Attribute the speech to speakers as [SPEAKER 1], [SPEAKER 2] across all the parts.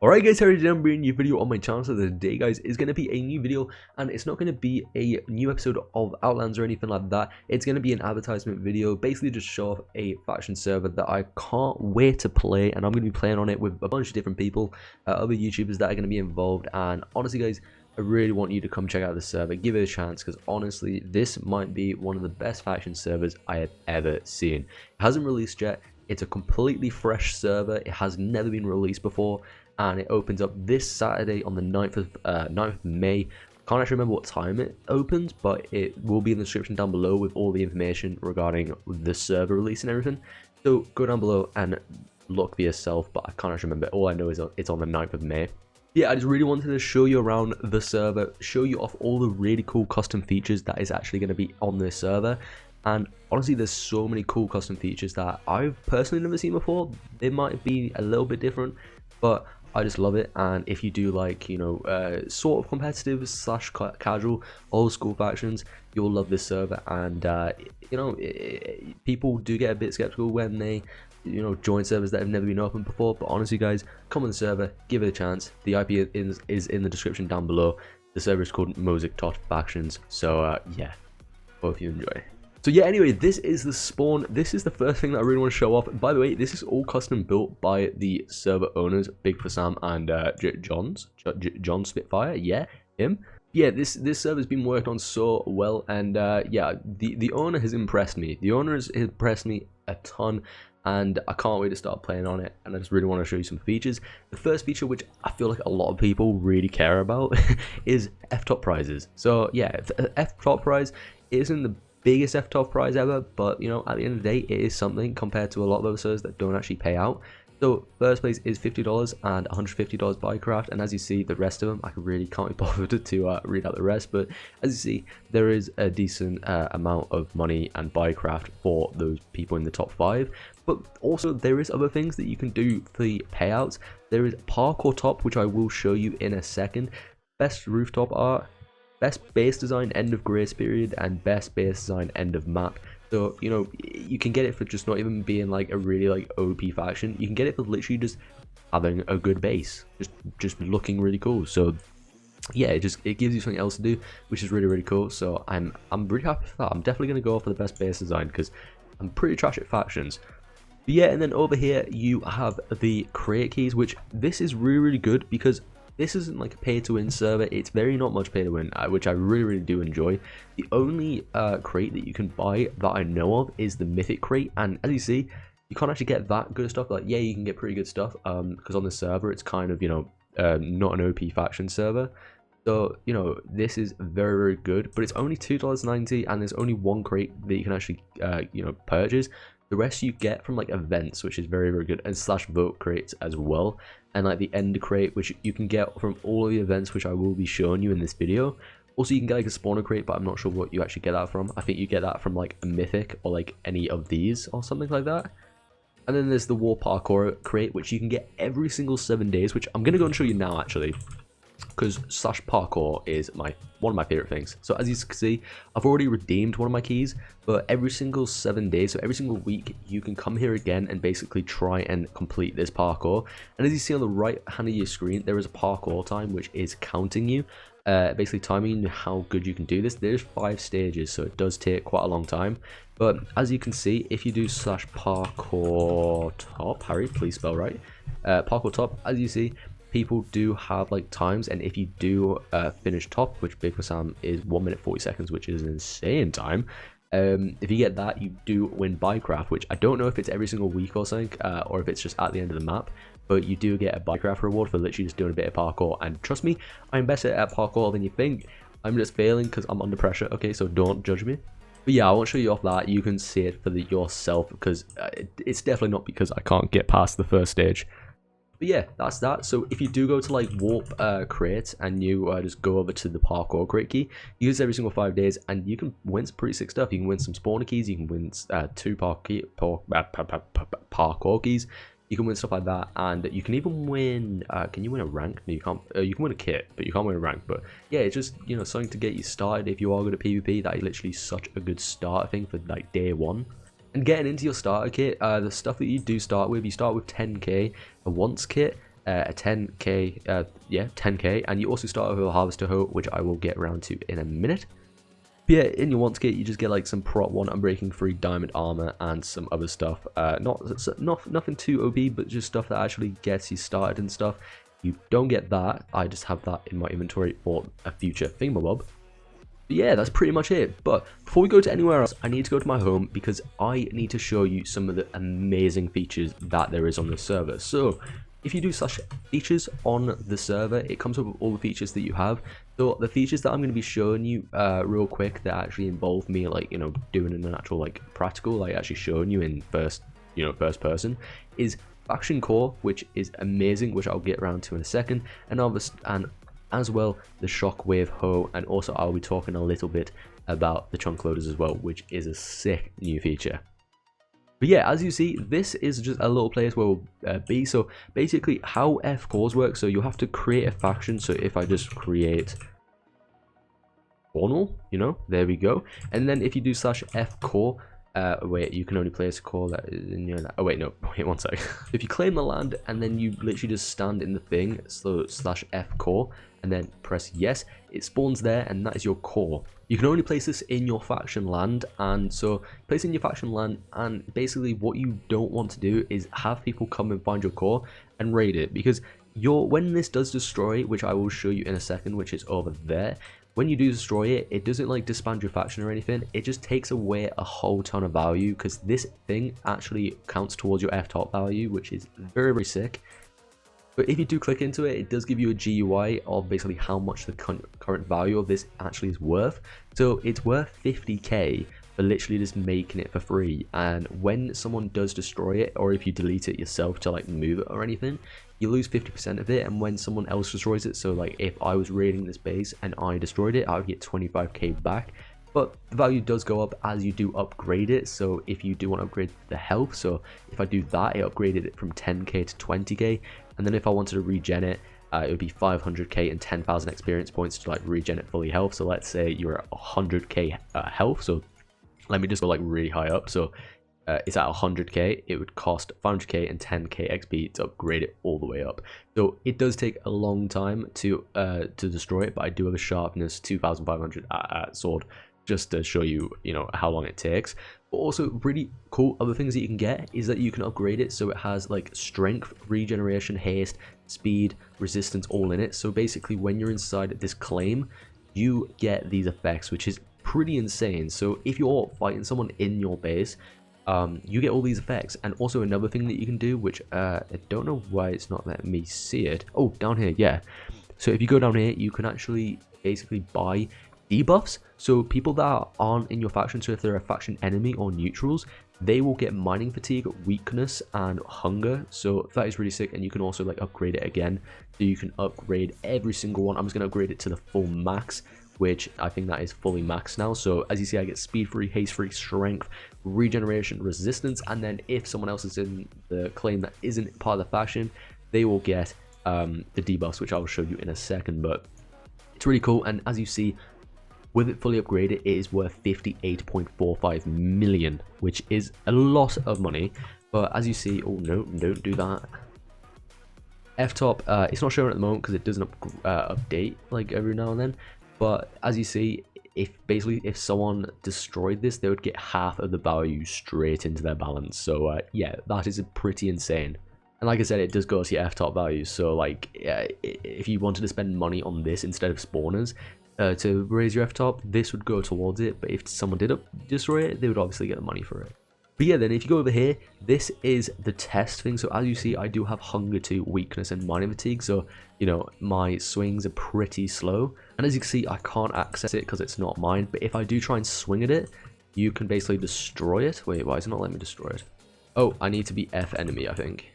[SPEAKER 1] Alright guys, how are you doing? I'm bringing you a video on my channel. So today guys is going to be a new video, and it's not going to be a new episode of Outlands or anything like that. It's going to be an advertisement video, basically just show off a faction server that I can't wait to play, and I'm going to be playing on it with a bunch of different people, other YouTubers that are going to be involved. And honestly guys, I really want you to come check out the server, give it a chance, because honestly this might be one of the best faction servers I have ever seen. It hasn't released yet. It's a completely fresh server. It has never been released before, and it opens up this Saturday on the 9th of May. Can't actually remember what time it opens, but it will be in the description down below with all the information regarding the server release and everything. So go down below and look for yourself, but I can't actually remember. All I know is it's on the 9th of May. Yeah, I just really wanted to show you around the server, show you off all the really cool custom features that is actually going to be on this server. And honestly, there's so many cool custom features that I've personally never seen before. They might be a little bit different, but I just love it. And if you do like, sort of competitive slash casual old school factions, you'll love this server. And people do get a bit skeptical when they join servers that have never been opened before, but honestly guys, come on the server, give it a chance. The IP is in the description down below. The server is called Mosaic Tot Factions. So yeah, hope you enjoy. So yeah, anyway, this is the spawn. This is the first thing that I really want to show off. By the way, this is all custom built by the server owners, Big for Sam and John Spitfire. Yeah, him. Yeah, this server's been worked on so well, and yeah, the owner has impressed me. The owner has impressed me a ton, and I can't wait to start playing on it. And I just really want to show you some features. The first feature, which I feel like a lot of people really care about, is F-top prizes. So yeah, F-top prize isn't the biggest F-top prize ever, but at the end of the day, it is something compared to a lot of other servers that don't actually pay out. So first place is $50 and $150 Bycraft, and as you see, the rest of them I really can't be bothered to read out the rest, but as you see, there is a decent amount of money and Bycraft for those people in the top 5. But also there is other things that you can do for the payouts. There is Parkour Top, which I will show you in a second, Best Rooftop Art, Best Base Design End of Grace Period, and Best Base Design End of Map. So you can get it for just not even being like a really OP faction. You can get it for literally just having a good base, just looking really cool. So yeah, it gives you something else to do, which is really cool. So I'm really happy for that. I'm definitely gonna go for the best base design because I'm pretty trash at factions. But yeah, and then over here you have the crate keys, which this is really good because this isn't like a pay-to-win server. It's very not much pay-to-win, which I really do enjoy. The only crate that you can buy that I know of is the Mythic crate, and as you see, you can't actually get that good stuff. Like, yeah, you can get pretty good stuff because on the server it's kind of not an OP faction server. So this is very good, but it's only $2.90, and there's only one crate that you can actually purchase. The rest you get from like events, which is very good, and slash vote crates as well, and like the end crate, which you can get from all of the events, which I will be showing you in this video. Also, you can get like a spawner crate, but I'm not sure what you actually get that from. I think you get that from like a mythic or like any of these or something like that. And then there's the war parkour crate, which you can get every single 7 days, which I'm gonna go and show you now actually, because slash parkour is one of my favorite things. So as you can see, I've already redeemed one of my keys, but every single 7 days, so every single week, you can come here again and basically try and complete this parkour. And as you see on the right hand of your screen, there is a parkour time, which is counting you, basically timing how good you can do this. There's 5 stages, so it does take quite a long time. But as you can see, if you do slash parkour top, Harry, please spell right, parkour top, as you see, people do have like times, and if you do finish top, which Big for Sam is 1 minute 40 seconds, which is an insane time, if you get that, you do win Bycraft, which I don't know if it's every single week or something, or if it's just at the end of the map, but you do get a Bycraft reward for literally just doing a bit of parkour. And trust me, I'm better at parkour than you think. I'm just failing because I'm under pressure, okay, so don't judge me. But yeah, I won't show you off that. You can see it for yourself, because it's definitely not because I can't get past the first stage. But yeah, that's that. So if you do go to like warp crate and you just go over to the parkour crate key, you use every single 5 days, and you can win some pretty sick stuff. You can win some spawner keys, you can win 2 parkour keys, you can win stuff like that, and you can even win. Can you win a rank? No, you can't. You can win a kit, but you can't win a rank. But yeah, it's just something to get you started. If you are good at PvP, that is literally such a good starter thing for like day 1. And getting into your starter kit, the stuff that you do start with, you start with 10k, a once kit, a 10k, yeah, 10k, and you also start with a harvester hoe, which I will get around to in a minute. But yeah, in your wants kit, you just get like some prot 1 unbreaking 3 diamond armor and some other stuff. Nothing too OP, but just stuff that actually gets you started and stuff. You don't get that. I just have that in my inventory for a future thingamabob. But yeah, that's pretty much it. But before we go to anywhere else, I need to go to my home because I need to show you some of the amazing features that there is on this server. So if you do /features on the server, it comes up with all the features that you have. So the features that I'm going to be showing you real quick that actually involve me, like, you know, doing an actual like practical, like actually showing you in first person, is faction core, which is amazing, which I'll get around to in a second, and as well the shockwave hoe, and also I'll be talking a little bit about the chunk loaders as well, which is a sick new feature. But yeah, as you see, this is just a little place where we'll be. So basically how F cores work, so you have to create a faction. So if I just create Cornwall, you know, there we go. And then if you do /F core, wait, you can only place a core that is in your land. Oh wait, no, wait one sec. If you claim the land and then you literally just stand in the thing, so /F core, and then press yes, it spawns there, and that is your core. You can only place this in your faction land, and so place in your faction land, and basically what you don't want to do is have people come and find your core and raid it, because when this does destroy, which I will show you in a second, which is over there, when you do destroy it, it doesn't like disband your faction or anything. It just takes away a whole ton of value, because this thing actually counts towards your F-top value, which is very, very sick. But if you do click into it, it does give you a GUI of basically how much the current value of this actually is worth. So it's worth 50k for literally just making it for free. And when someone does destroy it, or if you delete it yourself to like move it or anything, you lose 50% of it. And when someone else destroys it, so like if I was raiding this base and I destroyed it, I would get 25k back. But the value does go up as you do upgrade it. So if you do want to upgrade the health, so if I do that, it upgraded it from 10k to 20k. And then if I wanted to regen it, it would be 500k and 10,000 experience points to like regen it fully health. So let's say you're at 100k health. So let me just go like really high up. So it's at 100k. It would cost 500k and 10k XP to upgrade it all the way up. So it does take a long time to destroy it, but I do have a sharpness 2500 sword, just to show you, you know, how long it takes. But also really cool other things that you can get is that you can upgrade it so it has like strength, regeneration, haste, speed, resistance all in it. So basically when you're inside this claim, you get these effects, which is pretty insane. So if you're fighting someone in your base, you get all these effects. And also another thing that you can do, which I don't know why it's not letting me see it. Oh, down here, yeah. So if you go down here, you can actually basically buy debuffs. So people that aren't in your faction, so if they're a faction enemy or neutrals, they will get mining fatigue, weakness, and hunger. So that is really sick. And you can also like upgrade it again. So you can upgrade every single one. I'm just going to upgrade it to the full max, which I think that is fully maxed now. So as you see, I get speed free, haste free, strength, regeneration, resistance. And then if someone else is in the claim that isn't part of the faction, they will get the debuffs, which I will show you in a second. But it's really cool. And as you see, with it fully upgraded, it is worth 58.45 million, which is a lot of money. But as you see, oh no, don't do that. F-top, it's not showing at the moment because it doesn't update like every now and then. But as you see, if someone destroyed this, they would get half of the value straight into their balance. So yeah, that is pretty insane. And like I said, it does go to your F-top values. So like, if you wanted to spend money on this instead of spawners, to raise your F-top, this would go towards it. But if someone did destroy it, they would obviously get the money for it. But yeah, then if you go over here, this is the test thing. So as you see, I do have hunger 2, weakness, and mining fatigue. So, you know, my swings are pretty slow. And as you can see, I can't access it because it's not mine. But if I do try and swing at it, you can basically destroy it. Wait, why is it not letting me destroy it? Oh, I need to be F enemy, I think.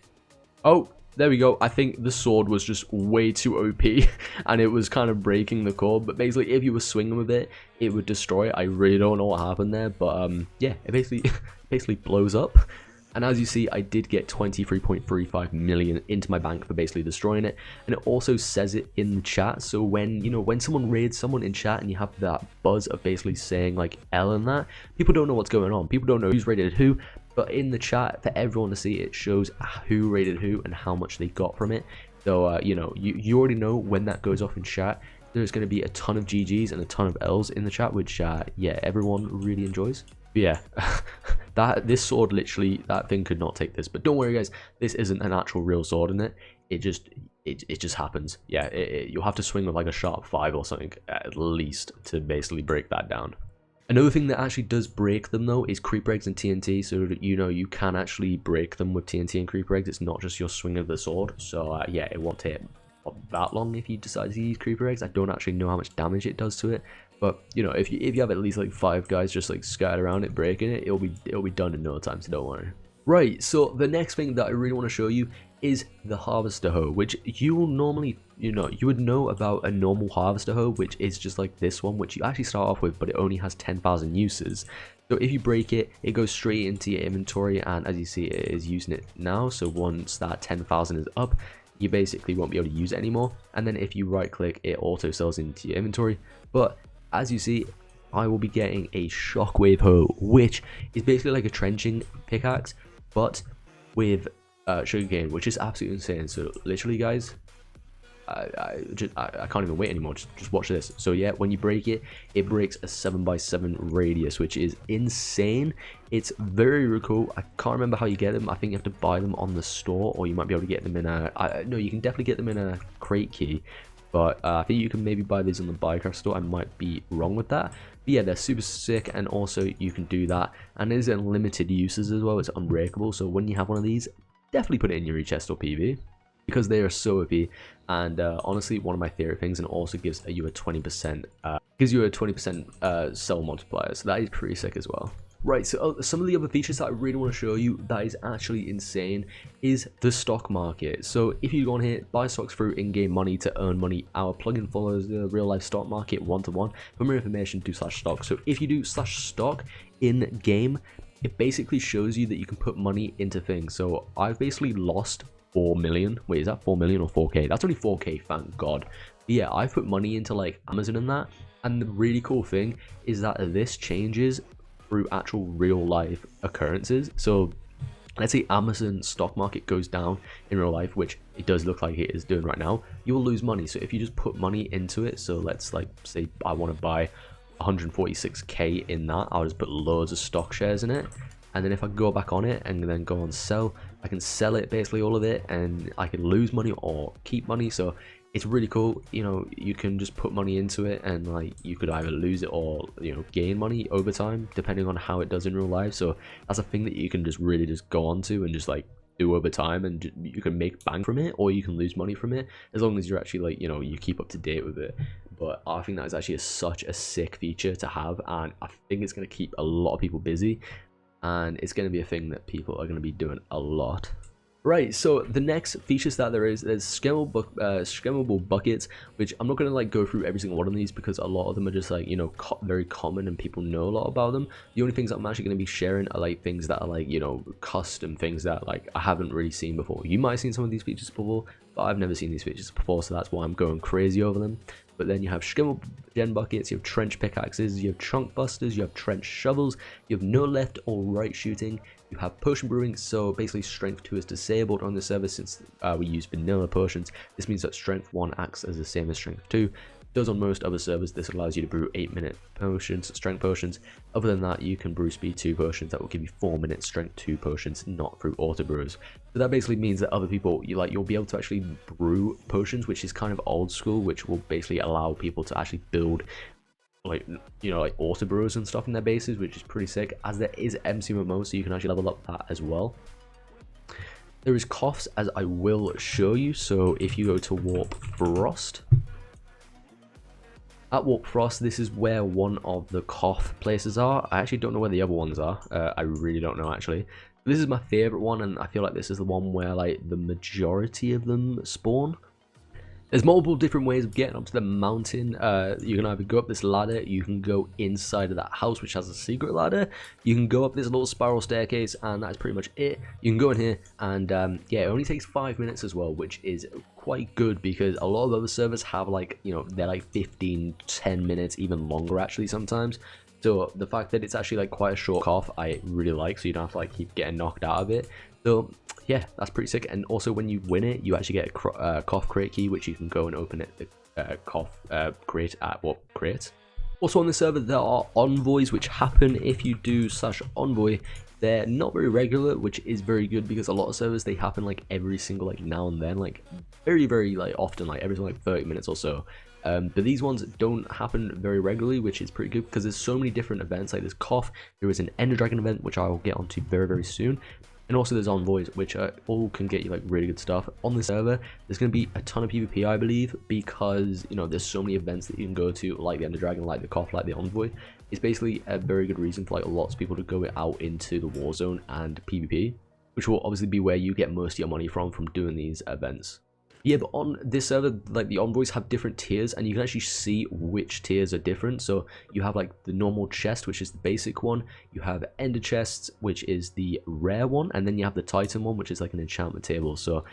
[SPEAKER 1] Oh, there we go. I think the sword was just way too OP and it was kind of breaking the core. But basically, if you were swinging with it, it would destroy it. I really don't know what happened there. But yeah, it basically blows up. And as you see, I did get 23.35 million into my bank for basically destroying it. And it also says it in the chat. So when, you know, when someone raids someone in chat and you have that buzz of basically saying like L and that, people don't know what's going on. People don't know who's raided who. But in the chat, for everyone to see, it shows who raided who and how much they got from it. So you know, you already know when that goes off in chat, there's going to be a ton of GGs and a ton of Ls in the chat, which yeah, everyone really enjoys. But yeah, this sword, literally, that thing could not take this. But don't worry, guys, this isn't an actual real sword in it. It just happens. Yeah, you'll have to swing with like a sharp 5 or something at least to basically break that down. Another thing that actually does break them though is creep eggs and TNT, so that you know you can actually break them with TNT and creep eggs. It's not just your swing of the sword. So yeah, it won't take that long if you decide to use creeper eggs. I don't actually know how much damage it does to it, but you know, if you have at least like 5 guys just like scattered around it breaking it, it'll be done in no time, so don't worry. Right, so the next thing that I really want to show you is the harvester hoe, which you will normally, you would know about a normal harvester hoe, which is just like this one, which you actually start off with, but it only has 10,000 uses. So if you break it, it goes straight into your inventory, and as you see, it is using it now. So once that 10,000 is up, you basically won't be able to use it anymore. And then if you right click, it auto sells into your inventory. But as you see, I will be getting a shockwave hoe, which is basically like a trenching pickaxe, but with sugarcane, which is absolutely insane. So literally, guys, I can't even wait anymore. Just watch this. So yeah, when you break it, it breaks a 7x7 radius, which is insane. It's very cool. I can't remember how you get them. I think you have to buy them on the store, or you might be able to get them in a no, you can definitely get them in a crate key, but I think you can maybe buy these on the Buycraft store. I might be wrong with that, but yeah, they're super sick, and also you can do that, and there's unlimited uses as well. It's unbreakable, so when you have one of these, definitely put it in your chest or PV, because they are so OP. And honestly, one of my favorite things, and also gives you a 20% sell multiplier, so that is pretty sick as well. Right, so some of the other features that I really want to show you that is actually insane is the stock market. So if you go on here, buy stocks through in-game money to earn money, our plugin follows the real-life stock market one-to-one. For more information, do /stock. So if you do /stock in-game, it basically shows you that you can put money into things. So I've basically lost 4 million. Wait, is that 4 million or 4k? That's only 4k, thank God. But yeah, I've put money into like Amazon and that, and the really cool thing is that this changes through actual real life occurrences. So let's say Amazon stock market goes down in real life, which it does look like it is doing right now, you will lose money. So if you just put money into it, so let's like say I want to buy 146k in that, I'll just put loads of stock shares in it, and then if I go back on it and then go on sell, I can sell it, basically all of it, and I can lose money or keep money. So it's really cool. You know, you can just put money into it, and like you could either lose it or, you know, gain money over time depending on how it does in real life. So that's a thing that you can just really just go on to and just like do over time, and you can make bank from it, or you can lose money from it, as long as you're actually like, you know, you keep up to date with it. But I think that is actually such a sick feature to have, and I think it's going to keep a lot of people busy, and it's going to be a thing that people are going to be doing a lot. Right, so the next features that there's scammable buckets, which I'm not going to like go through every single one of these, because a lot of them are just like, you know, very common and people know a lot about them. The only things I'm actually going to be sharing are like things that are like, you know, custom things that like I haven't really seen before. You might have seen some of these features before, but I've never seen these features before, so that's why I'm going crazy over them. But then you have skimmable gen buckets, you have trench pickaxes, you have chunk busters, you have trench shovels, you have no left or right shooting, you have potion brewing. So basically strength 2 is disabled on the server since we use vanilla potions. This means that strength 1 acts as the same as strength 2. Does on most other servers. This allows you to brew 8-minute potions, strength potions. Other than that, you can brew speed 2 potions that will give you 4-minute strength 2 potions, not through auto brewers. So that basically means that other people, you'll be able to actually brew potions, which is kind of old school, which will basically allow people to actually build like, you know, like auto brewers and stuff in their bases, which is pretty sick. As there is MCMMO, so you can actually level up that as well. There is coughs, as I will show you. So if you go to Warp Frost, at Warp Frost, this is where one of the cough places are. I actually don't know where the other ones are. I really don't know, actually. This is my favorite one, and I feel like this is the one where like the majority of them spawn. There's multiple different ways of getting up to the mountain. You can either go up this ladder, you can go inside of that house which has a secret ladder, you can go up this little spiral staircase, and that's pretty much it. You can go in here, and yeah, it only takes 5 minutes as well, which is quite good, because a lot of other servers have like, you know, they're like 15-10 minutes, even longer actually sometimes. So the fact that it's actually like quite a short cough, I really like, so you don't have to like keep getting knocked out of it. So yeah, that's pretty sick. And also when you win it, you actually get a cough crate key, which you can go and open it, the cough crate at what crate. Also on the server, there are envoys which happen if you do /envoy. They're not very regular, which is very good because a lot of servers, they happen like every single like now and then, like very like often, like every single like 30 minutes or so. But these ones don't happen very regularly, which is pretty good because there's so many different events. Like there's cough, there is an Ender Dragon event, which I will get onto very soon. And also there's envoys, which all can get you like really good stuff. On the server, there's going to be a ton of PvP, I believe, because, you know, there's so many events that you can go to, like the Ender Dragon, like the cough, like the envoy. It's basically a very good reason for like lots of people to go out into the war zone and PvP, which will obviously be where you get most of your money from doing these events. Yeah, but on this server, like the envoys have different tiers, and you can actually see which tiers are different. So you have like the normal chest, which is the basic one. You have ender chests, which is the rare one, and then you have the titan one, which is like an enchantment table. So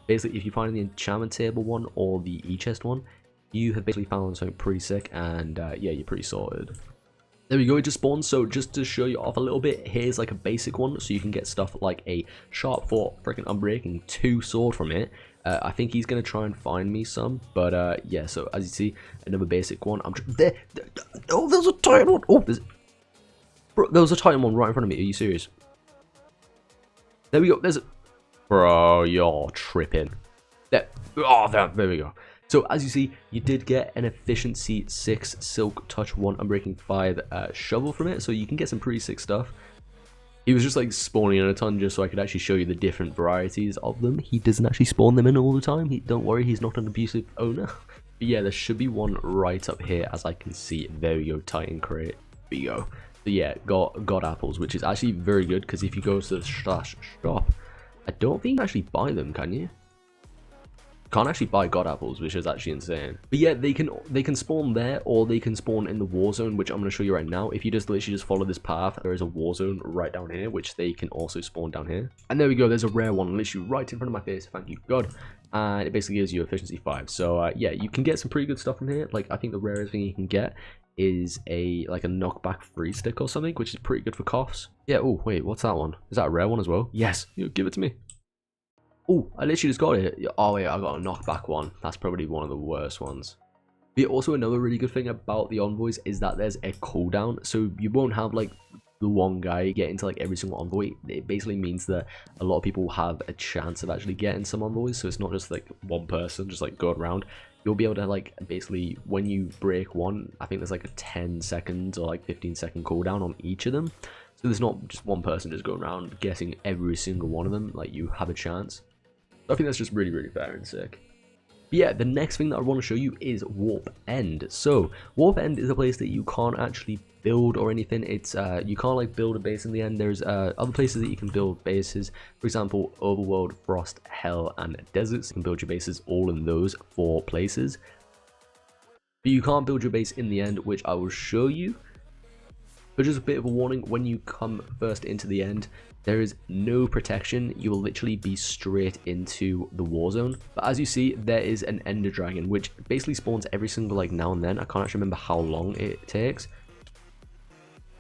[SPEAKER 1] basically, if you find the enchantment table one or the e-chest one, you have basically found something pretty sick, and yeah, you're pretty sorted. There we go, it just spawned. So just to show you off a little bit, here's like a basic one, so you can get stuff like a sharp 4 freaking unbreaking 2 sword from it. I think he's gonna try and find me some, but yeah. So as you see, another basic one. There. Oh, there's a titan one. Oh, there was a titan one right in front of me. Are you serious? There we go. There's a bro. You're tripping. There. Oh, there we go. So as you see, you did get an efficiency 6 silk touch 1 unbreaking 5 shovel from it, so you can get some pretty sick stuff. He was just like spawning in a ton just so I could actually show you the different varieties of them. He doesn't actually spawn them in all the time. Don't worry, he's not an abusive owner. But yeah, there should be one right up here as I can see. There we go, Titan crate. There we go. So yeah, got apples, which is actually very good because if you go to the shop, I don't think you can actually buy them, can you? Can't actually buy god apples, which is actually insane. But yeah, they can spawn there, or they can spawn in the war zone, which I'm going to show you right now. If you just literally just follow this path, there is a war zone right down here, which they can also spawn down here. And there we go, there's a rare one literally right in front of my face, thank you god. And it basically gives you efficiency 5. So yeah, you can get some pretty good stuff from here. Like I think the rarest thing you can get is like a knockback free stick or something, which is pretty good for coughs. Yeah. Oh wait, what's that one? Is that a rare one as well? Yes. Give it to me. Oh, I literally just got it. Oh wait, I got a knockback one. That's probably one of the worst ones. But also another really good thing about the envoys is that there's a cooldown, so you won't have like the one guy get into like every single envoy. It basically means that a lot of people have a chance of actually getting some envoys, so it's not just like one person just like going around. You'll be able to like basically when you break one, I think there's like a 10 seconds or like 15-second cooldown on each of them. So there's not just one person just going around getting every single one of them. Like you have a chance. I think that's just really fair and sick. But yeah, the next thing that I want to show you is Warp End. So Warp End is a place that you can't actually build or anything. It's you can't like build a base in the end. There's other places that you can build bases. For example, Overworld, Frost, Hell, and Deserts. You can build your bases all in those 4 places. But you can't build your base in the end, which I will show you. But just a bit of a warning, when you come first into the end, there is no protection. You will literally be straight into the war zone. But as you see, there is an Ender Dragon, which basically spawns every single like now and then. I can't actually remember how long it takes.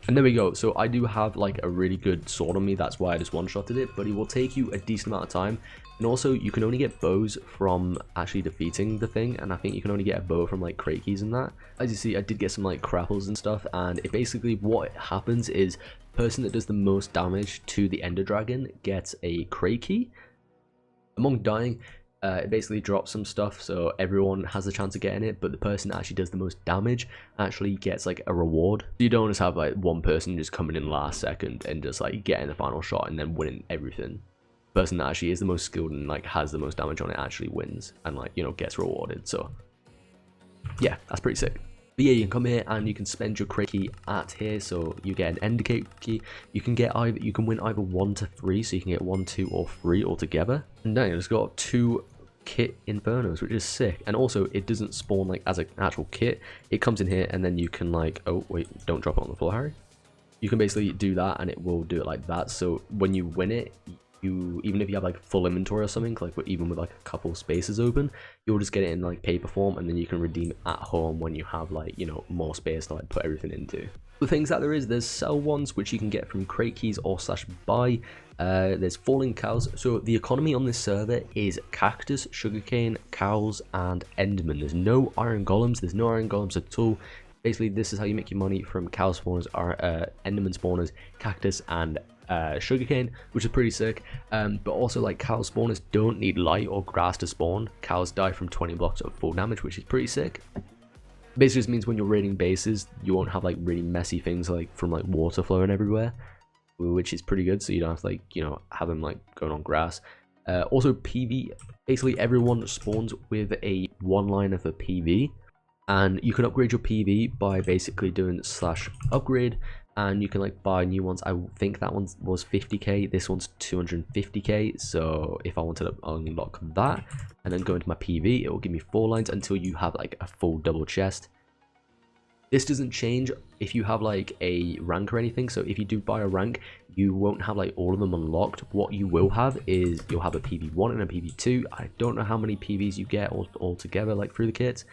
[SPEAKER 1] And there we go. So I do have like a really good sword on me. That's why I just one-shotted it. But it will take you a decent amount of time. And also, you can only get bows from actually defeating the thing. And I think you can only get a bow from like crate keys and that. As you see, I did get some like crapples and stuff. And it basically, what happens is, the person that does the most damage to the Ender Dragon gets a crate key. Among dying, it basically drops some stuff, so everyone has a chance of getting it, but the person that actually does the most damage actually gets like a reward. You don't just have like one person just coming in last second and just like getting the final shot and then winning everything. The person that actually is the most skilled and like has the most damage on it actually wins and like, you know, gets rewarded. So yeah, that's pretty sick. But yeah, you can come here and you can spend your crate key at here, so you get an Ender key. You can win either 1 to 3, so you can get 1, 2, or 3 altogether. And now it's got 2 kit infernos, which is sick. And also, it doesn't spawn like as an actual kit. It comes in here, and then you can like, oh wait, don't drop it on the floor, Harry. You can basically do that, and it will do it like that. So when you win it, even if you have like full inventory or something, like even with like a couple spaces open, you'll just get it in like paper form, and then you can redeem it at home when you have like, you know, more space to like put everything into. The things that there's sell ones which you can get from crate keys or /buy. There's falling cows. So the economy on this server is cactus, sugarcane, cows, and enderman. There's no iron golems. There's no iron golems at all. Basically, this is how you make your money from cow spawners, enderman spawners, cactus, and sugarcane, which is pretty sick. But also, like, cow spawners don't need light or grass to spawn. Cows die from 20 blocks of full damage, which is pretty sick. Basically just means when you're raiding bases, you won't have like really messy things like from like water flowing everywhere, which is pretty good, so you don't have to like, you know, have them like going on grass. Also PV, basically everyone spawns with a one liner for PV, and you can upgrade your PV by basically doing /upgrade, and you can like buy new ones. I think that one was 50k, this one's 250k, so if I wanted to unlock that and then go into my PV, it will give me 4 lines until you have like a full double chest. This doesn't change if you have like a rank or anything, so if you do buy a rank, you won't have like all of them unlocked. What you will have is you'll have a PV1 and a PV2. I don't know how many PVs you get all together like through the kits,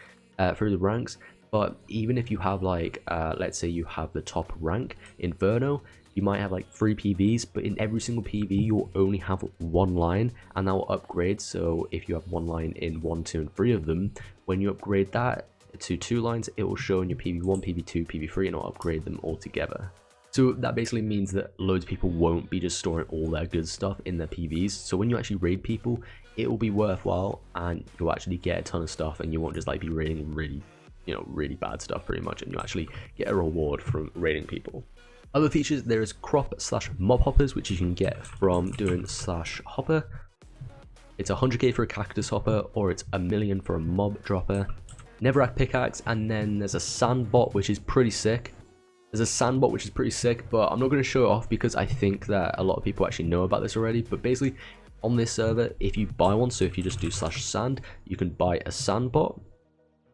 [SPEAKER 1] through the ranks, but even if you have like let's say you have the top rank Inferno, you might have like 3 PVs, but in every single PV you'll only have 1 line, and that will upgrade. So if you have 1 line in 1, 2, and 3 of them, when you upgrade that to 2 lines, it will show in your PV1, PV2, PV3, and it'll upgrade them all together. So that basically means that loads of people won't be just storing all their good stuff in their PVs. So when you actually raid people, it will be worthwhile, and you'll actually get a ton of stuff, and you won't just like be raiding really, you know, really bad stuff pretty much, and you actually get a reward from raiding people. Other features, there is crop/mob hoppers, which you can get from doing /hopper. It's 100k for a cactus hopper, or it's 1 million for a mob dropper. Netherrack pickaxe, and then there's a sand bot, which is pretty sick. But I'm not going to show it off because I think that a lot of people actually know about this already. But basically, on this server, if you buy one, so if you just do /sand, you can buy a sand bot.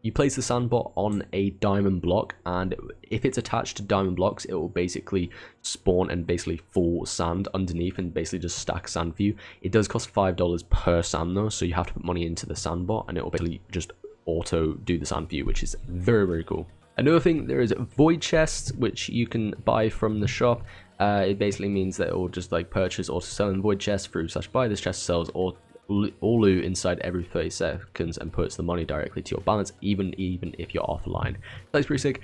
[SPEAKER 1] You place the sand bot on a diamond block, and if it's attached to diamond blocks, it will basically spawn and basically full sand underneath and basically just stack sand for you. It does cost $5 per sand though, so you have to put money into the sand bot, and it will basically just auto do the sand for you, which is very, very cool. Another thing, there is void chests, which you can buy from the shop. It basically means that it will just like purchase or sell in void chests through /buy. This chest sells all loot inside every 30 seconds and puts the money directly to your balance, even if you're offline. That's pretty sick.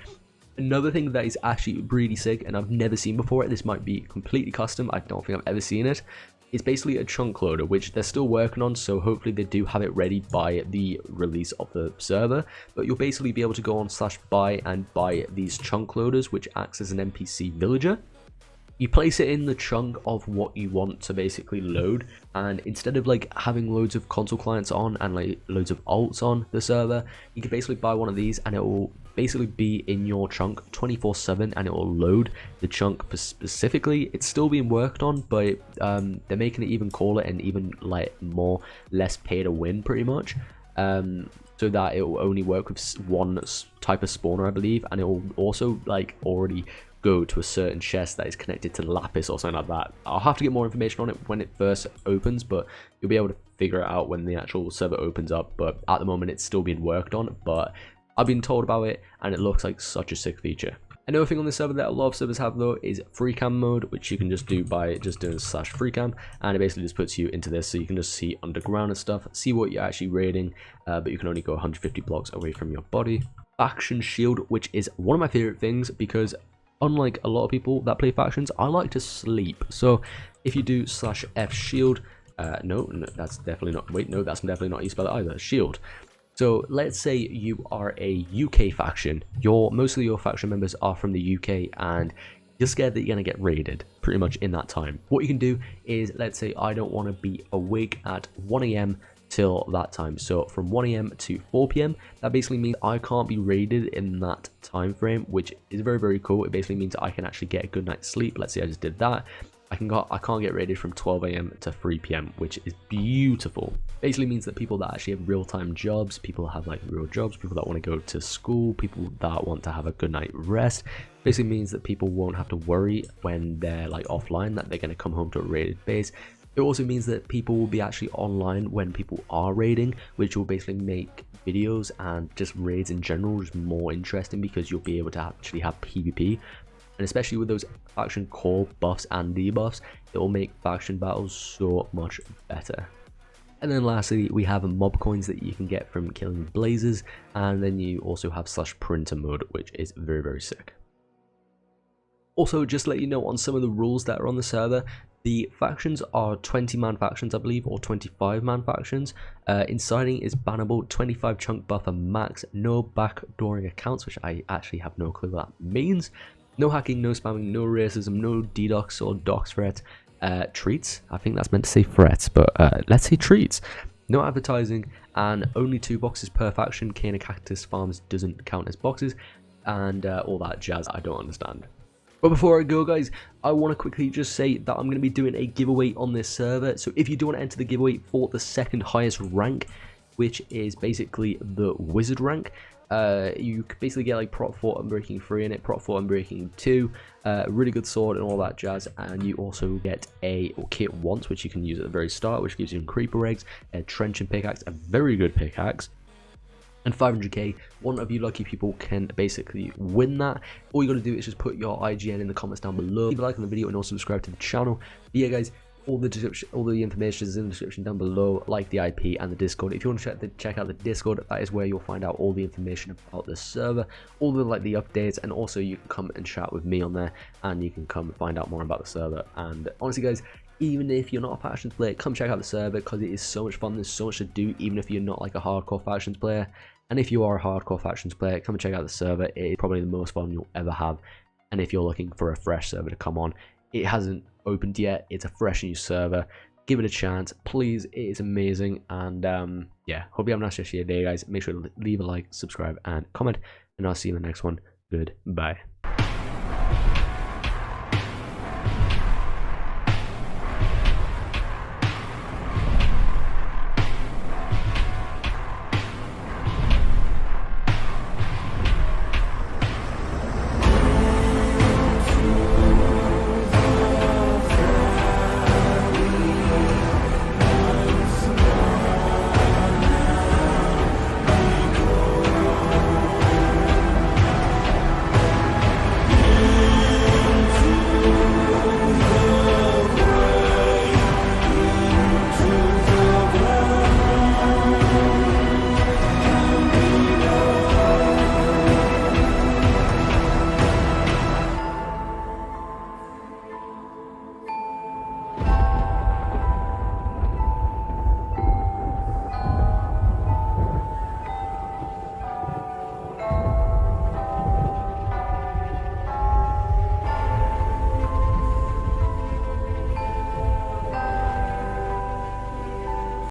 [SPEAKER 1] Another thing that is actually really sick, and I've never seen before, this might be completely custom, I don't think I've ever seen it, is basically a chunk loader, which they're still working on, so hopefully they do have it ready by the release of the server. But you'll basically be able to go on /buy and buy these chunk loaders, which acts as an NPC villager. You place it in the chunk of what you want to basically load, and instead of like having loads of console clients on and like loads of alts on the server, you can basically buy one of these and it will basically be in your chunk 24/7, and it will load the chunk specifically. It's still being worked on, but they're making it even cooler and even like less pay to win pretty much, so that it will only work with one type of spawner, I believe, and it will also like already go to a certain chest that is connected to lapis or something like that. I'll have to get more information on it when it first opens, but you'll be able to figure it out when the actual server opens up. But at the moment it's still being worked on, but I've been told about it and it looks like such a sick feature. Another thing on this server that a lot of servers have though is free cam mode, which you can just do by just doing /freecam, and it basically just puts you into this, so you can just see underground and stuff, see what you're actually raiding, but you can only go 150 blocks away from your body. Faction shield, which is one of my favorite things, because unlike a lot of people that play factions, I like to sleep. So if you do /f shield, no, that's definitely not, wait, no, that's definitely not how you spell it either, shield. So let's say you are a UK faction, mostly your faction members are from the UK, and you're scared that you're going to get raided pretty much in that time. What you can do is, let's say I don't want to be awake at 1 AM till that time, so from 1 AM to 4 PM, that basically means I can't be raided in that time frame, which is very, very cool. It basically means I can actually get a good night's sleep. Let's say I just did that, I can't get raided from 12 AM to 3 PM, which is beautiful. Basically means that people that actually have real-time jobs, people that have like real jobs, people that want to go to school, people that want to have a good night rest, basically means that people won't have to worry when they're like offline that they're going to come home to a raided base. It also means that people will be actually online when people are raiding, which will basically make videos and just raids in general just more interesting, because you'll be able to actually have PvP. And especially with those faction core buffs and debuffs, it will make faction battles so much better. And then lastly, we have mob coins that you can get from killing blazes, and then you also have /printer mode, which is very, very sick. Also, just to let you know on some of the rules that are on the server, the factions are 20-man factions, I believe, or 25-man factions. Inciting is bannable, 25 chunk buffer max, no backdooring accounts, which I actually have no clue what that means. No hacking, no spamming, no racism, no DDoS or dox threats. Treats, I think that's meant to say threats, but let's say treats. No advertising, and only 2 boxes per faction. Cane Cactus Farms doesn't count as boxes, and all that jazz I don't understand. But before I go, guys, I want to quickly just say that I'm going to be doing a giveaway on this server. So if you do want to enter the giveaway for the second highest rank, which is basically the wizard rank, you could basically get like Prot 4 Unbreaking 3 in it, Prot 4 Unbreaking 2, really good sword and all that jazz. And you also get a kit once, which you can use at the very start, which gives you creeper eggs, a trenching pickaxe, a very good pickaxe, and 500k. One of you lucky people can basically win that. All you got to do is just put your IGN in the comments down below, leave a like on the video, and also subscribe to the channel. But yeah, guys, all the information is in the description down below, like the IP and the Discord. If you want to check out the Discord, that is where you'll find out all the information about the server, all the the updates, and also you can come and chat with me on there, and you can come find out more about the server. And honestly, guys, even if you're not a factions player, come check out the server, because it is so much fun. There's so much to do, even if you're not like a hardcore factions player. And if you are a hardcore factions player, come and check out the server. It is probably the most fun you'll ever have. And if you're looking for a fresh server to come on, it hasn't opened yet. It's a fresh new server. Give it a chance, please. It is amazing. And yeah, hope you have a nice rest of your day, guys. Make sure to leave a like, subscribe, and comment. And I'll see you in the next one. Goodbye.